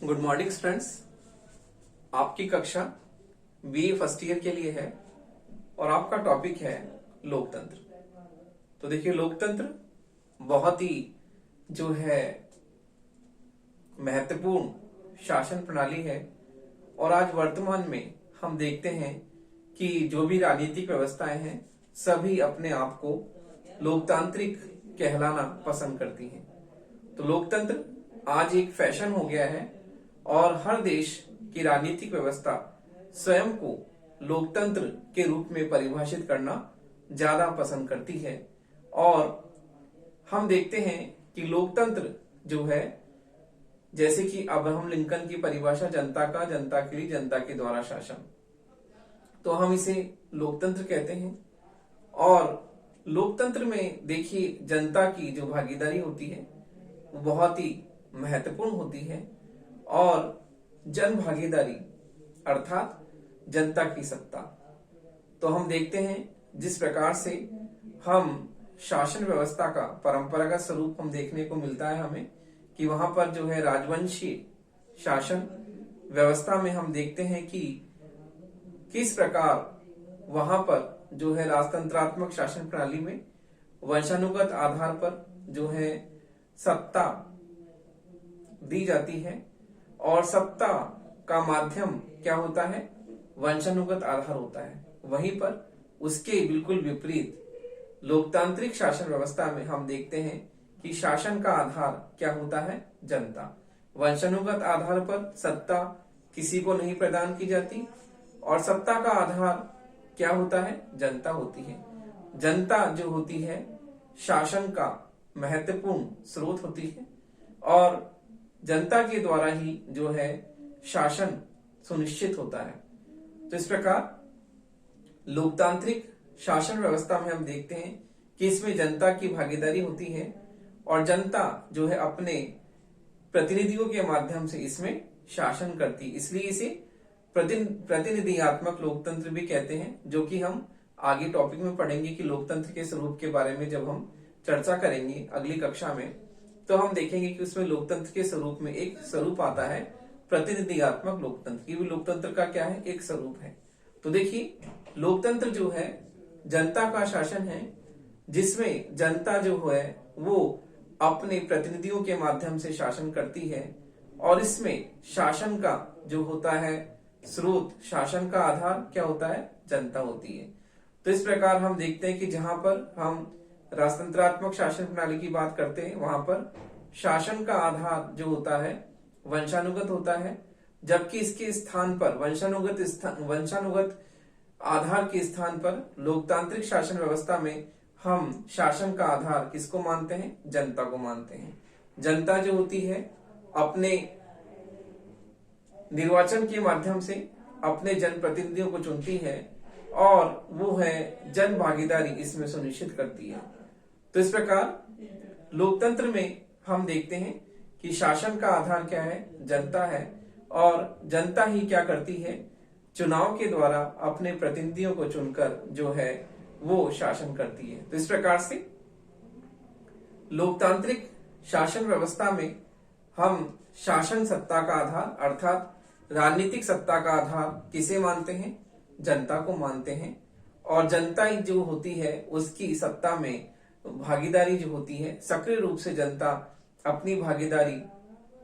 Good morning students. आपकी कक्षा BA first year के लिए है और आपका टॉपिक है लोकतंत्र। तो देखिए, लोकतंत्र बहुत ही जो है महत्वपूर्ण शासन प्रणाली है और आज वर्तमान में हम देखते हैं कि जो भी राजनीतिक व्यवस्थाएं हैं सभी अपने आप को लोकतांत्रिक कहलाना पसंद करती हैं। तो लोकतंत्र आज एक फैशन हो गया है और हर देश की राजनीतिक व्यवस्था स्वयं को लोकतंत्र के रूप में परिभाषित करना ज्यादा पसंद करती है। और हम देखते हैं कि लोकतंत्र जो है, जैसे कि अब्राहम लिंकन की परिभाषा जनता का, जनता के लिए, जनता के द्वारा शासन, तो हम इसे लोकतंत्र कहते हैं। और लोकतंत्र में देखिए, जनता की जो भागीदारी होती है वो बहुत ही महत्वपूर्ण होती है और जन भागीदारी अर्थात जनता की सत्ता। तो हम देखते हैं जिस प्रकार से हम शासन व्यवस्था का परंपरागत स्वरूप हम देखने को मिलता है हमें, कि वहां पर जो है राजवंशीय शासन व्यवस्था में हम देखते हैं कि किस प्रकार वहां पर जो है राजतंत्रात्मक शासन प्रणाली में वंशानुगत आधार पर जो है सत्ता दी जाती है और सत्ता का माध्यम क्या होता है, वंशानुगत आधार होता है। वहीं पर उसके बिल्कुल विपरीत लोकतांत्रिक शासन व्यवस्था में हम देखते हैं कि शासन का आधार क्या होता है, जनता। वंशानुगत आधार पर सत्ता किसी को नहीं प्रदान की जाती और सत्ता का आधार क्या होता है, जनता होती है। जनता जो होती है शासन का महत्वपूर्ण स्रोत होती है और जनता के द्वारा ही जो है शासन सुनिश्चित होता है। तो इस प्रकार लोकतांत्रिक शासन व्यवस्था में हम देखते हैं कि इसमें जनता की भागीदारी होती है और जनता जो है अपने प्रतिनिधियों के माध्यम से इसमें शासन करती है। इसलिए इसे प्रतिनिधियात्मक लोकतंत्र भी कहते हैं, जो कि हम आगे टॉपिक में पढ़ेंगे कि लोकतंत्र के स्वरूप के बारे में जब हम चर्चा करेंगे अगली कक्षा में, तो हम देखेंगे कि उसमें लोकतंत्र के स्वरूप में एक स्वरूप आता है प्रतिनिधियात्मक लोकतंत्र। ये भी लोकतंत्र का क्या है, एक स्वरूप है। तो देखिए, लोकतंत्र जो है जनता का शासन है, जिसमें जनता जो है वो अपने प्रतिनिधियों के माध्यम से शासन करती है और इसमें शासन का जो होता है स्रोत, शासन का आधार क्या होता है, जनता होती है। तो इस प्रकार हम देखते हैं कि जहां पर हम राजतंत्रात्मक शासन प्रणाली की बात करते हैं वहां पर शासन का आधार जो होता है वंशानुगत होता है, जबकि इसके स्थान पर वंशानुगत आधार के स्थान पर लोकतांत्रिक शासन व्यवस्था में हम शासन का आधार किसको मानते हैं, जनता को मानते हैं। जनता जो होती है अपने निर्वाचन के माध्यम से अपने जनप्रतिनिधियों को चुनती है और वो है जन भागीदारी इसमें सुनिश्चित करती है। तो इस प्रकार लोकतंत्र में हम देखते हैं कि शासन का आधार क्या है, जनता है और जनता ही क्या करती है, चुनाव के द्वारा अपने प्रतिनिधियों को चुनकर जो है वो शासन करती है। तो इस प्रकार से लोकतांत्रिक शासन व्यवस्था में हम शासन सत्ता का आधार अर्थात राजनीतिक सत्ता का आधार किसे मानते हैं, जनता को मानते हैं और जनता ही जो होती है उसकी सत्ता में भागीदारी जो होती है, सक्रिय रूप से जनता अपनी भागीदारी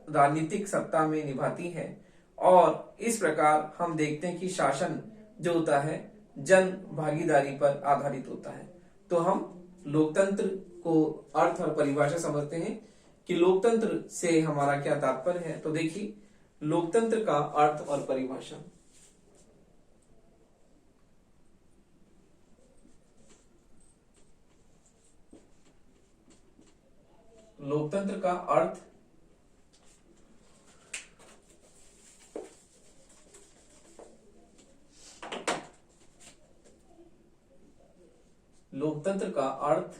राजनीतिक सत्ता में निभाती है और इस प्रकार हम देखते हैं कि शासन जो होता है जन भागीदारी पर आधारित होता है। तो हम लोकतंत्र को अर्थ और परिभाषा समझते हैं कि लोकतंत्र से हमारा क्या तात्पर्य है। तो देखिए, लोकतंत्र का अर्थ और परिभाषा। लोकतंत्र का अर्थ लोकतंत्र का अर्थ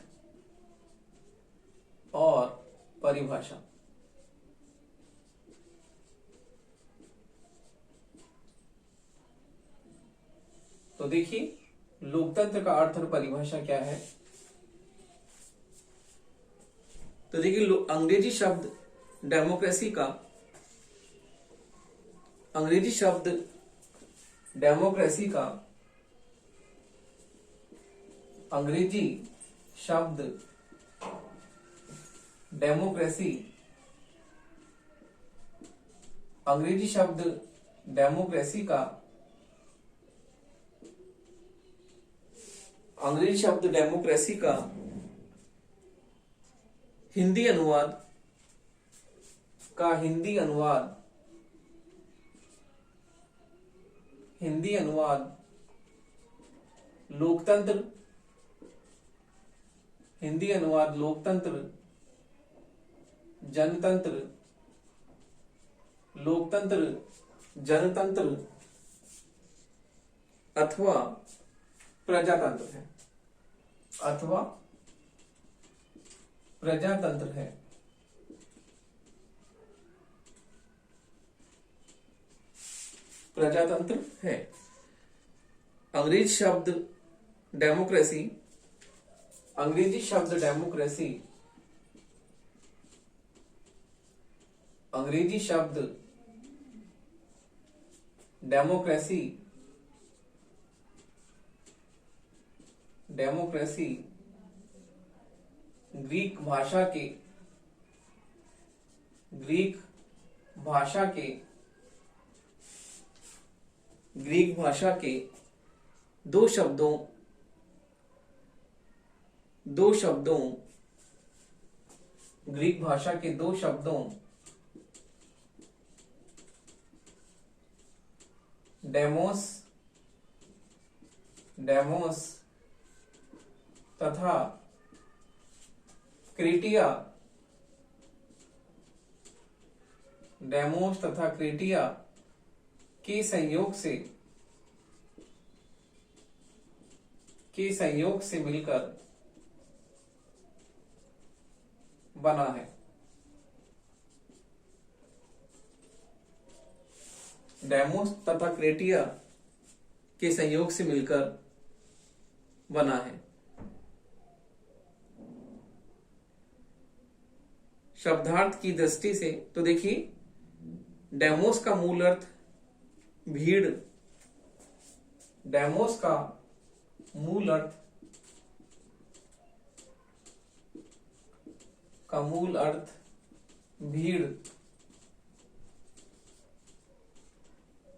और परिभाषा। तो देखिए, लोकतंत्र का अर्थ और परिभाषा क्या है। तो देखिए, अंग्रेजी शब्द डेमोक्रेसी का अंग्रेजी शब्द डेमोक्रेसी का अंग्रेजी शब्द डेमोक्रेसी अंग्रेजी शब्द डेमोक्रेसी का अंग्रेजी शब्द डेमोक्रेसी का हिंदी अनुवाद लोकतंत्र जनतंत्र अथवा प्रजातंत्र है प्रजातंत्र है। अंग्रेजी शब्द डेमोक्रेसी अंग्रेजी शब्द डेमोक्रेसी ग्रीक भाषा के दो शब्दों डेमोस तथा क्रिटिया के संयोग से मिलकर बना है। डेमोस तथा क्रेटिया के संयोग से मिलकर बना है। शब्दार्थ की दृष्टि से तो देखिए, डेमोस का मूल अर्थ भीड़, भीड़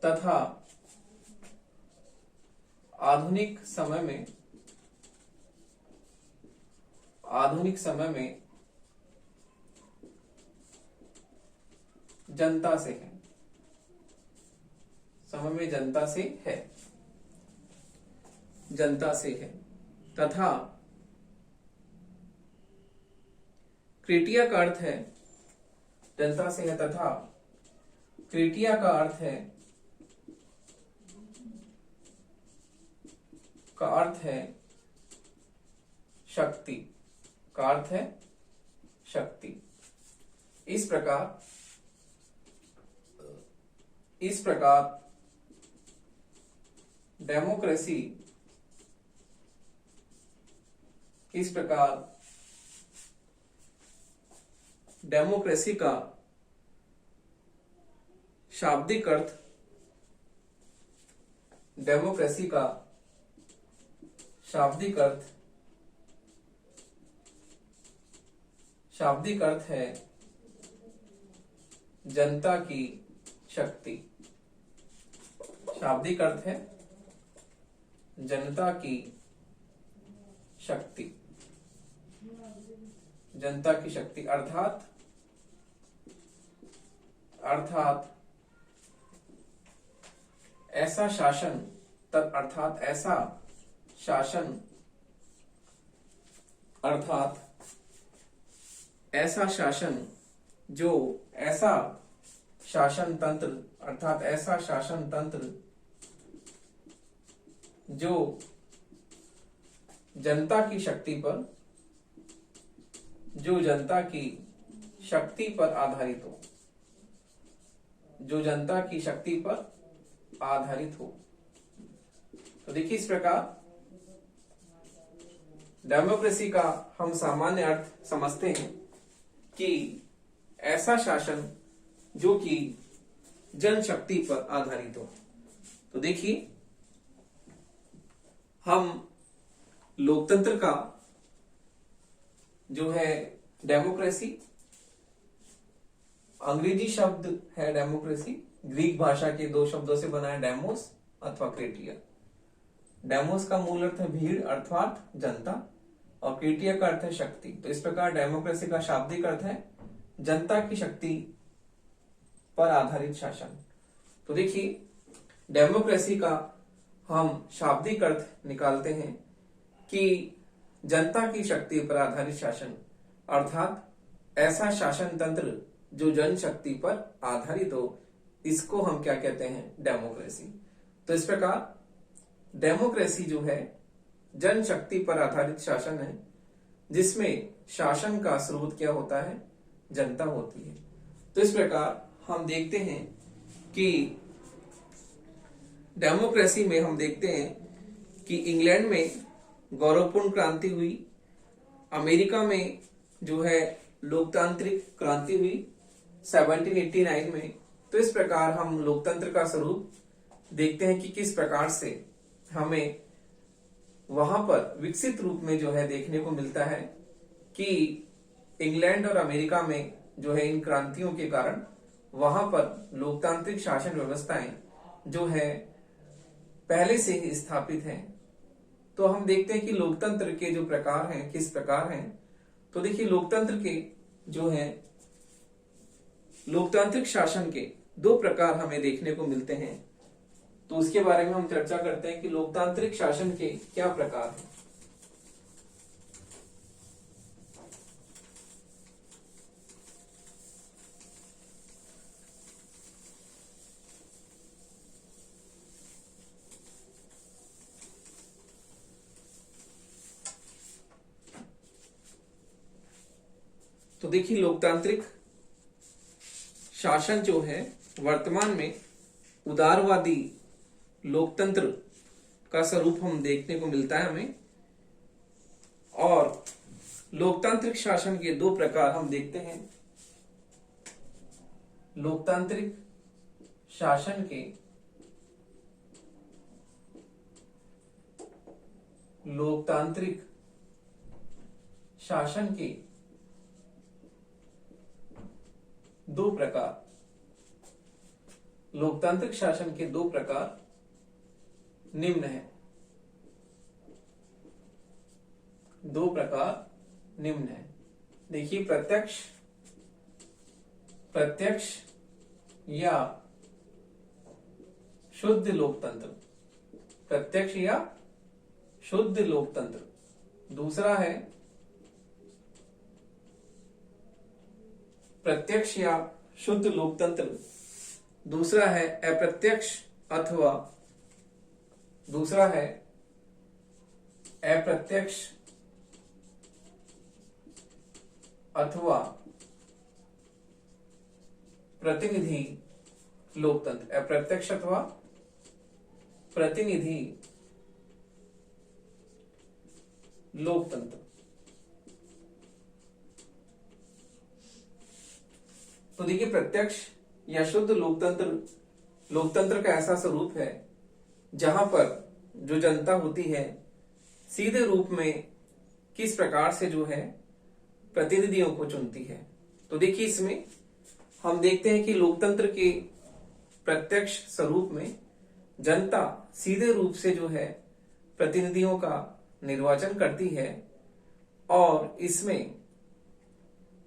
तथा आधुनिक समय में जनता से है तथा क्रिटिया का अर्थ है जनता से है तथा क्रिटिया का अर्थ है शक्ति। इस प्रकार डेमोक्रेसी का शाब्दिक अर्थ है जनता की शक्ति। शाब्दिक अर्थ है जनता की शक्ति। अर्थात ऐसा शासन तंत्र जो जनता की शक्ति पर आधारित हो। तो देखिए, इस प्रकार डेमोक्रेसी का हम सामान्य अर्थ समझते हैं कि ऐसा शासन जो कि जनशक्ति पर आधारित हो। तो देखिए, हम लोकतंत्र का जो है डेमोक्रेसी, अंग्रेजी शब्द है डेमोक्रेसी, ग्रीक भाषा के दो शब्दों से बना है, डेमोस अथवा क्रेटिया। डेमोस का मूल अर्थ है भीड़ अर्थात जनता, और क्रेटिया का अर्थ है शक्ति। तो इस प्रकार डेमोक्रेसी का शाब्दिक अर्थ है जनता की शक्ति पर आधारित शासन। तो देखिए, डेमोक्रेसी का हम शाब्दिक अर्थ निकालते हैं कि जनता की शक्ति पर आधारित शासन, अर्थात ऐसा शासन तंत्र जो जनशक्ति पर आधारित हो, इसको हम क्या कहते हैं? डेमोक्रेसी। तो इस प्रकार डेमोक्रेसी जो है जनशक्ति पर आधारित शासन है, जिसमें शासन का स्रोत क्या होता है? जनता होती है। तो इस प्रकार हम देखते हैं कि डेमोक्रेसी में हम देखते हैं कि इंग्लैंड में गौरवपूर्ण क्रांति हुई, अमेरिका में जो है लोकतांत्रिक क्रांति हुई 1789 में। तो इस प्रकार हम लोकतंत्र का स्वरूप देखते हैं कि किस प्रकार से हमें वहां पर विकसित रूप में जो है देखने को मिलता है कि इंग्लैंड और अमेरिका में जो है इन क्रांतियों के कारण वहां पर लोकतांत्रिक शासन व्यवस्थाएं जो है पहले से ही स्थापित हैं। तो हम देखते हैं कि लोकतंत्र के जो प्रकार हैं किस प्रकार हैं। तो देखिए, लोकतंत्र के जो है लोकतांत्रिक शासन के दो प्रकार हमें देखने को मिलते हैं। तो उसके बारे में हम चर्चा करते हैं कि लोकतांत्रिक शासन के क्या प्रकार हैं। तो देखिए, लोकतांत्रिक शासन जो है वर्तमान में उदारवादी लोकतंत्र का स्वरूप हम देखने को मिलता है हमें। और लोकतांत्रिक शासन के दो प्रकार हम देखते हैं। लोकतांत्रिक शासन के दो प्रकार, लोकतांत्रिक शासन के दो प्रकार निम्न है। दो प्रकार निम्न है। देखिए, प्रत्यक्ष या शुद्ध लोकतंत्र, प्रत्यक्ष या शुद्ध लोकतंत्र। दूसरा है प्रत्यक्ष या शुद्ध लोकतंत्र। दूसरा है अप्रत्यक्ष अथवा प्रतिनिधि लोकतंत्र। अप्रत्यक्ष अथवा प्रतिनिधि लोकतंत्र। तो देखिए, प्रत्यक्ष या शुद्ध लोकतंत्र का ऐसा स्वरूप है जहां पर जो जनता होती है सीधे रूप में किस प्रकार से जो है प्रतिनिधियों को चुनती है। तो देखिए, इसमें हम देखते हैं कि लोकतंत्र के प्रत्यक्ष स्वरूप में जनता सीधे रूप से जो है प्रतिनिधियों का निर्वाचन करती है, और इसमें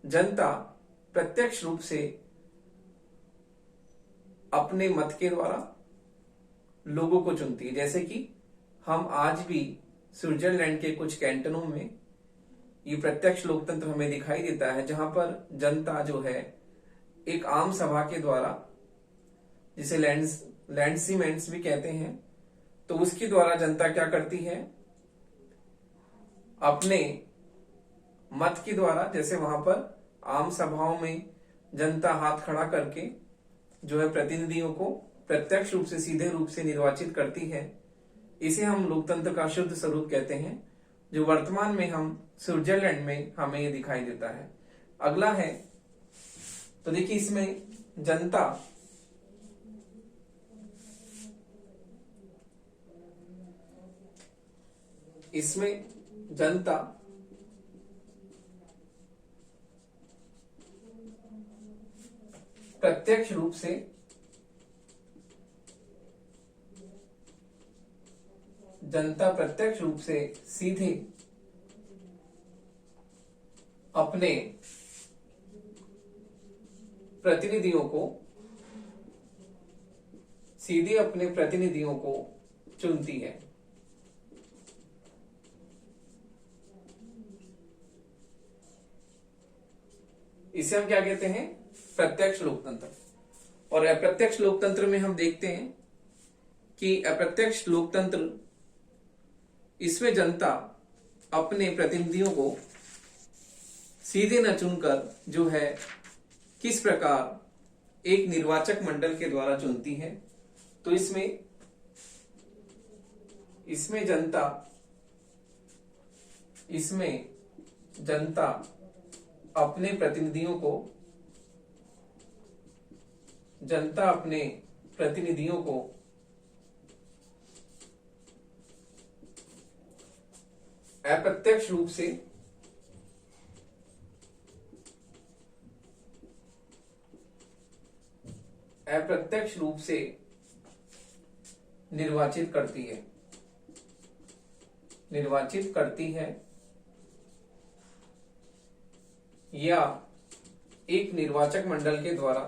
जनता प्रत्यक्ष रूप से अपने मत के द्वारा लोगों को चुनती है। जैसे कि हम आज भी स्विट्जरलैंड के कुछ कैंटनों में ये प्रत्यक्ष लोकतंत्र हमें दिखाई देता है, जहां पर जनता जो है एक आम सभा के द्वारा, जिसे लैंडसीमेंट्स भी कहते हैं, तो उसके द्वारा जनता क्या करती है? अपने मत के द्वारा, जैसे वहां पर आम सभाओं में जनता हाथ खड़ा करके जो है प्रतिनिधियों को प्रत्यक्ष रूप से सीधे रूप से निर्वाचित करती है, इसे हम लोकतंत्र का शुद्ध स्वरूप कहते हैं, जो वर्तमान में हम स्विट्जरलैंड में हमें ये दिखाई देता है। अगला है, तो देखिए, इसमें जनता इसमें जनता प्रत्यक्ष रूप से सीधे अपने प्रतिनिधियों को चुनती है। इसे हम क्या कहते हैं? प्रत्यक्ष लोकतंत्र। और अप्रत्यक्ष लोकतंत्र में हम देखते हैं कि अप्रत्यक्ष लोकतंत्र, इसमें जनता अपने प्रतिनिधियों को सीधे न चुनकर जो है किस प्रकार एक निर्वाचक मंडल के द्वारा चुनती है। तो इसमें जनता अपने प्रतिनिधियों को अप्रत्यक्ष रूप से निर्वाचित करती है या एक निर्वाचक मंडल के द्वारा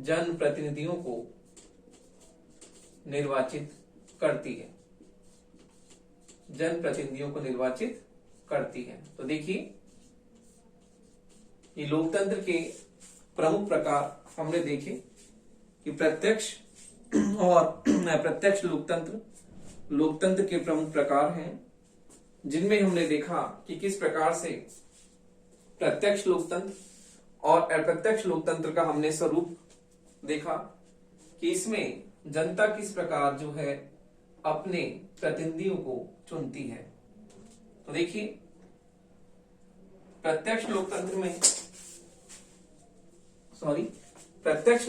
जनप्रतिनिधियों को निर्वाचित करती है। तो देखिए, ये लोकतंत्र के प्रमुख प्रकार हमने देखे कि प्रत्यक्ष और अप्रत्यक्ष लोकतंत्र के प्रमुख प्रकार हैं, जिनमें हमने देखा कि किस प्रकार से प्रत्यक्ष लोकतंत्र और अप्रत्यक्ष लोकतंत्र का हमने स्वरूप देखा कि इसमें जनता किस प्रकार जो है अपने प्रतिनिधियों को चुनती है। तो देखिए, प्रत्यक्ष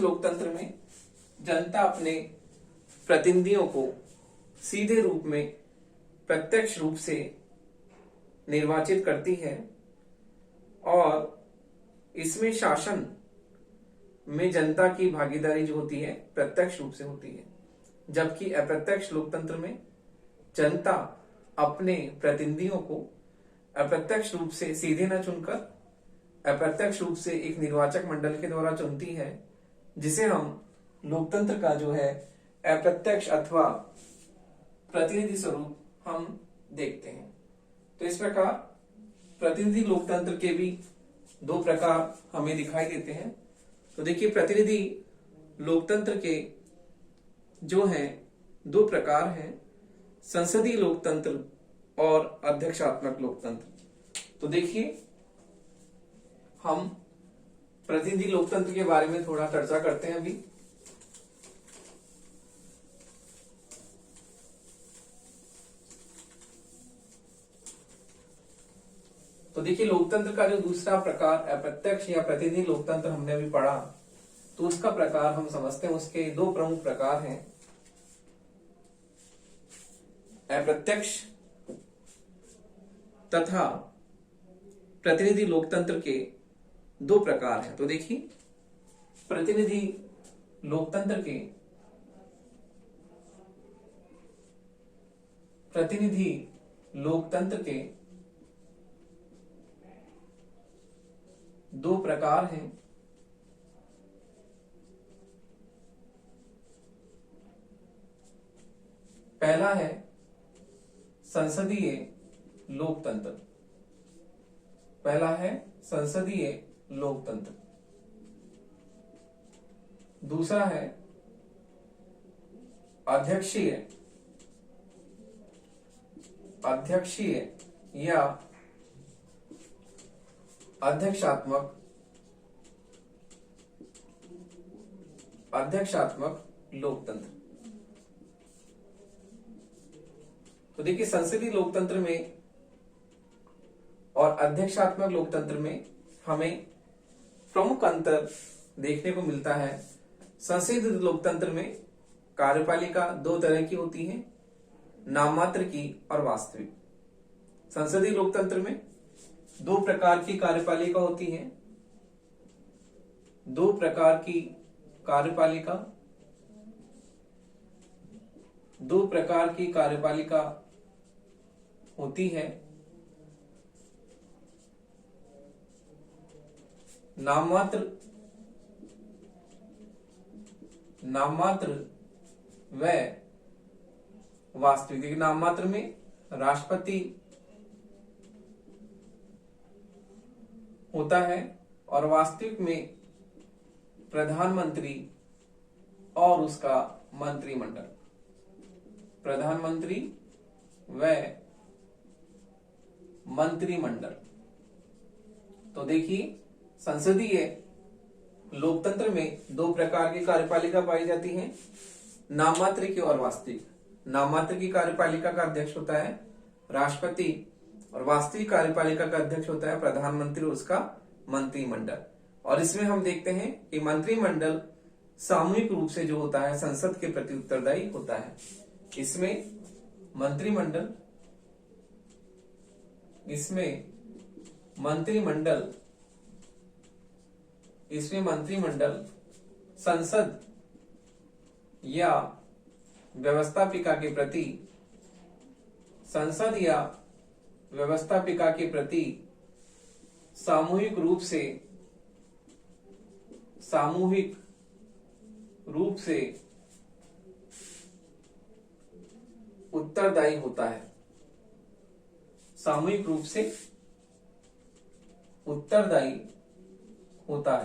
लोकतंत्र में जनता अपने प्रतिनिधियों को सीधे रूप में प्रत्यक्ष रूप से निर्वाचित करती है और इसमें शासन में जनता की भागीदारी जो होती है प्रत्यक्ष रूप से होती है, जबकि अप्रत्यक्ष लोकतंत्र में जनता अपने प्रतिनिधियों को अप्रत्यक्ष रूप से सीधे न चुनकर अप्रत्यक्ष रूप से एक निर्वाचक मंडल के द्वारा चुनती है, जिसे हम लोकतंत्र का जो है अप्रत्यक्ष अथवा प्रतिनिधि स्वरूप हम देखते हैं। तो इस प्रकार प्रतिनिधि लोकतंत्र के भी दो प्रकार हमें दिखाई देते हैं। तो देखिए, प्रतिनिधि लोकतंत्र के जो हैं दो प्रकार हैं, संसदीय लोकतंत्र और अध्यक्षात्मक लोकतंत्र। तो देखिए, हम प्रतिनिधि लोकतंत्र के बारे में थोड़ा चर्चा करते हैं अभी। तो देखिए, लोकतंत्र का जो दूसरा प्रकार अप्रत्यक्ष या प्रतिनिधि लोकतंत्र हमने अभी पढ़ा, तो उसका प्रकार हम समझते हैं। उसके दो प्रमुख प्रकार हैं, अप्रत्यक्ष तथा प्रतिनिधि लोकतंत्र के दो प्रकार हैं। तो देखिए, प्रतिनिधि लोकतंत्र के दो प्रकार हैं। पहला है संसदीय लोकतंत्र। दूसरा है अध्यक्षीय या अध्यक्षात्मक अध्यक्षात्मक लोकतंत्र। तो देखिए संसदीय लोकतंत्र में और अध्यक्षात्मक लोकतंत्र में हमें प्रमुख अंतर देखने को मिलता है। संसदीय लोकतंत्र में कार्यपालिका दो तरह की होती है, नाममात्र की और वास्तविक। संसदीय लोकतंत्र में दो प्रकार की कार्यपालिका होती है, दो प्रकार की कार्यपालिका, दो प्रकार की कार्यपालिका होती है। नाममात्र व वास्तविक। देखिए नाममात्र में राष्ट्रपति होता है और वास्तविक में प्रधानमंत्री और उसका मंत्रिमंडल। प्रधानमंत्री व मंत्रिमंडल। तो देखिए संसदीय लोकतंत्र में दो प्रकार की कार्यपालिका पाई जाती है, नाममात्र की और वास्तविक। नाममात्र की कार्यपालिका का अध्यक्ष होता है राष्ट्रपति और वास्तविक कार्यपालिका का अध्यक्ष होता है प्रधानमंत्री और उसका मंत्रिमंडल। और इसमें हम देखते हैं कि मंत्रिमंडल सामूहिक रूप से जो होता है संसद के प्रति उत्तरदायी होता है। इसमें मंत्रिमंडल संसद या व्यवस्थापिका के प्रति सामूहिक रूप से उत्तरदायी होता है। सामूहिक रूप से उत्तरदायी होता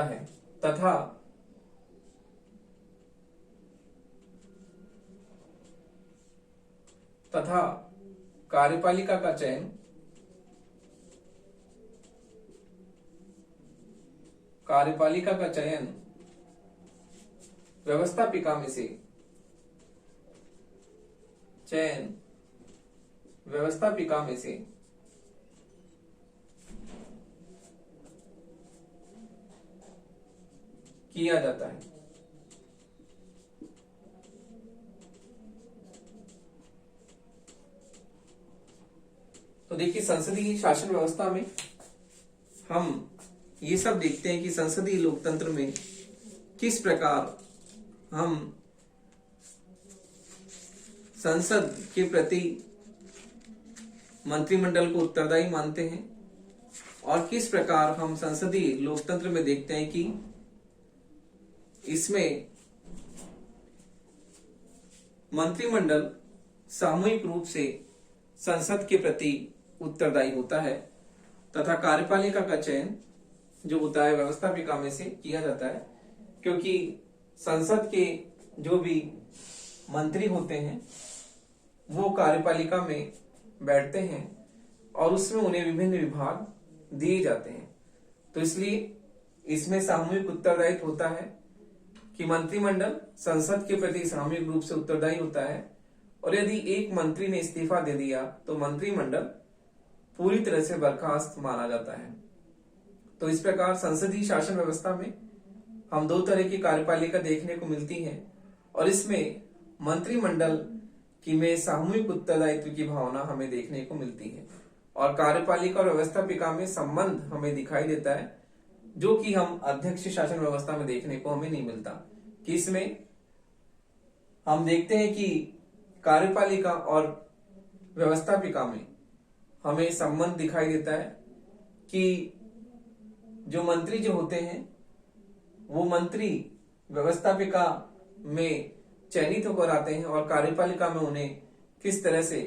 है तथा कार्यपालिका का चयन व्यवस्थापिका में से किया जाता है। तो देखिए संसदीय शासन व्यवस्था में हम ये सब देखते हैं कि संसदीय लोकतंत्र में किस प्रकार हम संसद के प्रति मंत्रिमंडल को उत्तरदायी मानते हैं और किस प्रकार हम संसदीय लोकतंत्र में देखते हैं कि इसमें मंत्रिमंडल सामूहिक रूप से संसद के प्रति उत्तरदायी होता है तथा कार्यपालिका का चयन जो होता है व्यवस्थापिका में से किया जाता है, क्योंकि संसद के जो भी मंत्री होते हैं वो कार्यपालिका में बैठते हैं और उसमें उन्हें विभिन्न विभाग दिए जाते हैं। तो इसलिए इसमें सामूहिक उत्तरदायित्व होता है कि मंत्रिमंडल संसद के प्रति सामूहिक रूप से उत्तरदायी होता है और यदि एक मंत्री ने इस्तीफा दे दिया तो मंत्रिमंडल पूरी तरह से बर्खास्त माना जाता है। तो इस प्रकार संसदीय शासन व्यवस्था में हम दो तरह की कार्यपालिका देखने को मिलती है और इसमें मंत्रिमंडल की में सामूहिक उत्तरदायित्व की भावना हमें देखने को मिलती है और कार्यपालिका और व्यवस्थापिका में संबंध हमें दिखाई देता है, जो कि हम अध्यक्ष शासन व्यवस्था में देखने को हमें नहीं मिलता। कि इसमें हम देखते हैं कि कार्यपालिका और व्यवस्थापिका में हमें संबंध दिखाई देता है कि जो मंत्री जो होते हैं वो मंत्री व्यवस्थापिका में चयनित होकर आते हैं और कार्यपालिका में उन्हें किस तरह से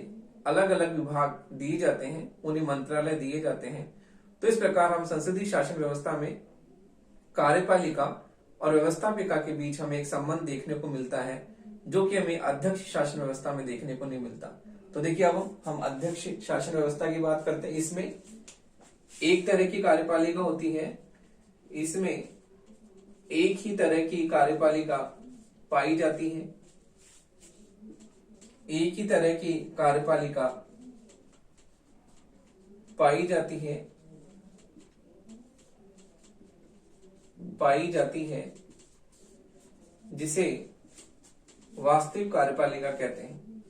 अलग अलग विभाग दिए जाते हैं, उन्हें मंत्रालय दिए जाते हैं। तो इस प्रकार हम संसदीय शासन व्यवस्था में कार्यपालिका और व्यवस्थापिका के बीच हमें एक संबंध देखने को मिलता है, जो कि हमें अध्यक्ष शासन व्यवस्था में देखने को नहीं मिलता। तो देखिए अब हम अध्यक्ष शासन व्यवस्था की बात करते हैं। इसमें एक तरह की कार्यपालिका होती है, इसमें एक ही तरह की कार्यपालिका पाई जाती है। एक ही तरह की कार्यपालिका पाई जाती है जिसे वास्तविक कार्यपालिका कहते हैं,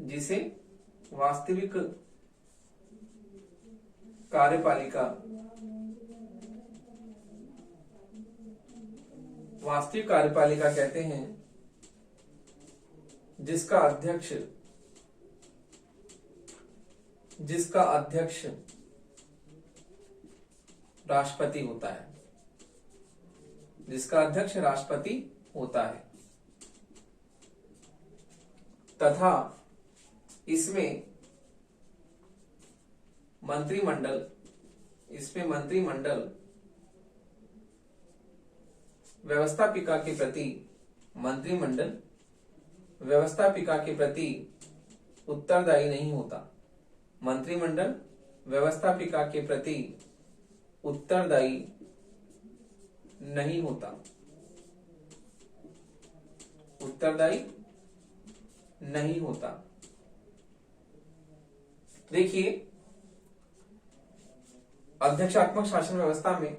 जिसे वास्तविक कार्यपालिका कहते हैं, जिसका अध्यक्ष राष्ट्रपति होता है, जिसका अध्यक्ष राष्ट्रपति होता है तथा इसमें मंत्रिमंडल व्यवस्थापिका के प्रति उत्तरदायी नहीं होता। मंत्रिमंडल व्यवस्थापिका के प्रति उत्तरदायी नहीं होता। देखिए, अध्यक्षात्मक शासन व्यवस्था में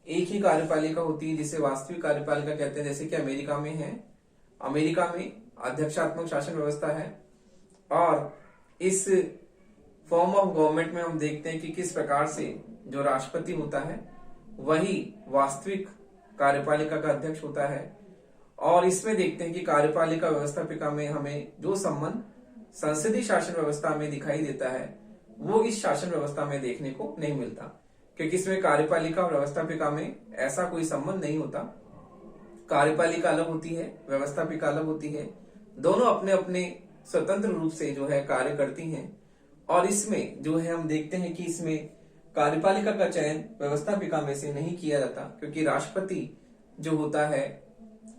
एक ही कार्यपालिका होती है जिसे वास्तविक कार्यपालिका कहते हैं, जैसे कि अमेरिका में अध्यक्षात्मक शासन व्यवस्था है। और इस फॉर्म ऑफ गवर्नमेंट में हम देखते हैं कि किस प्रकार से जो राष्ट्रपति होता है वही वास्तविक कार्यपालिका का अध्यक्ष होता है। और इसमें देखते हैं कि कार्यपालिका व्यवस्थापिका में हमें जो संबंध संसदीय शासन व्यवस्था में दिखाई देता है वो इस शासन व्यवस्था में देखने को नहीं मिलता, क्योंकि इसमें कार्यपालिका और व्यवस्थापिका में ऐसा कोई संबंध नहीं होता। कार्यपालिका अलग होती है, व्यवस्थापिका अलग होती है, दोनों अपने अपने स्वतंत्र रूप से जो है कार्य करती हैं। और इसमें जो है हम देखते हैं कि इसमें कार्यपालिका का चयन व्यवस्थापिका में से नहीं किया जाता, क्योंकि राष्ट्रपति जो होता है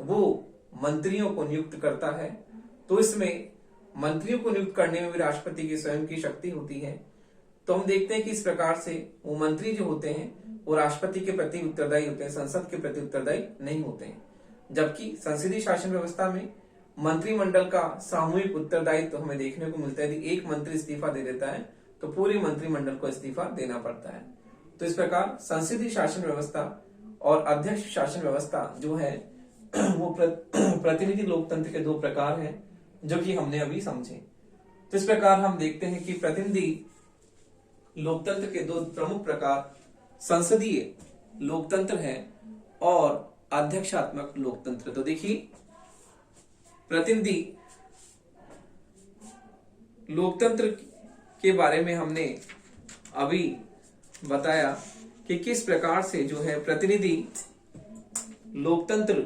वो मंत्रियों को नियुक्त करता है। तो इसमें मंत्रियों को नियुक्त करने में भी राष्ट्रपति की स्वयं की शक्ति होती है। तो हम देखते हैं कि इस प्रकार से वो मंत्री जो होते हैं वो राष्ट्रपति के प्रति उत्तरदायी होते हैं, संसद के प्रति उत्तरदायी नहीं होते हैं। जबकि संसदीय शासन व्यवस्था में मंत्रिमंडल का सामूहिक उत्तरदायित्व तो हमें देखने को मिलता है। यदि एक मंत्री इस्तीफा दे देता है तो पूरे मंत्रिमंडल को इस्तीफा देना पड़ता है। तो इस प्रकार संसदीय शासन व्यवस्था और अध्यक्ष शासन व्यवस्था जो है वो प्रतिनिधि लोकतंत्र के दो प्रकार हैं, जो कि हमने अभी समझे। तो इस प्रकार हम देखते हैं कि प्रतिनिधि लोकतंत्र के दो प्रमुख प्रकार संसदीय लोकतंत्र है और अध्यक्षात्मक लोकतंत्र। तो देखिए, प्रतिनिधि लोकतंत्र के बारे में हमने अभी बताया कि किस प्रकार से जो है प्रतिनिधि लोकतंत्र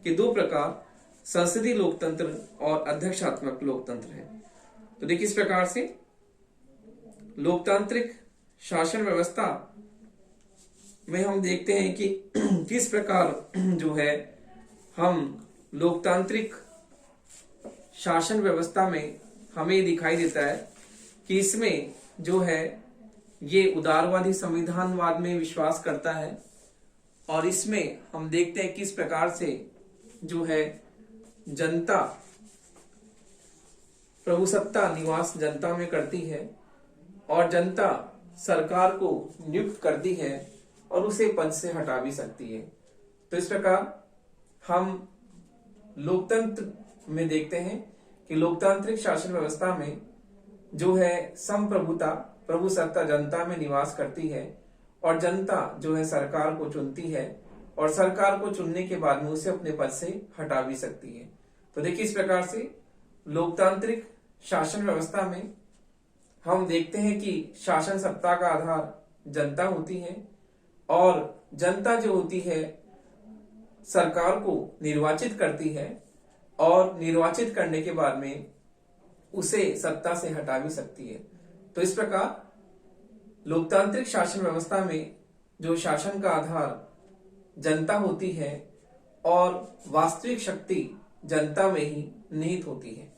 के दो प्रकार संसदीय लोकतंत्र और अध्यक्षात्मक लोकतंत्र है। तो देखिए, इस प्रकार से लोकतांत्रिक शासन व्यवस्था में हम देखते हैं कि किस प्रकार जो है हम लोकतांत्रिक शासन व्यवस्था में हमें दिखाई देता है कि इसमें जो है ये उदारवादी संविधानवाद में विश्वास करता है। और इसमें हम देखते हैं किस प्रकार से जो है जनता प्रभुसत्ता निवास जनता में करती है और जनता सरकार को नियुक्त करती है और उसे पद से हटा भी सकती है। तो इस प्रकार हम लोकतंत्र में देखते हैं कि लोकतांत्रिक शासन व्यवस्था में जो है संप्रभुता प्रभुसत्ता जनता में निवास करती है और जनता जो है सरकार को चुनती है और सरकार को चुनने के बाद में उसे अपने पद से हटा भी सकती है। तो देखिए, इस प्रकार से लोकतांत्रिक शासन व्यवस्था में हम देखते हैं कि शासन सत्ता का आधार जनता होती है और जनता जो होती है सरकार को निर्वाचित करती है और निर्वाचित करने के बाद में उसे सत्ता से हटा भी सकती है। तो इस प्रकार लोकतांत्रिक शासन व्यवस्था में जो शासन का आधार जनता होती है और वास्तविक शक्ति जनता में ही निहित होती है।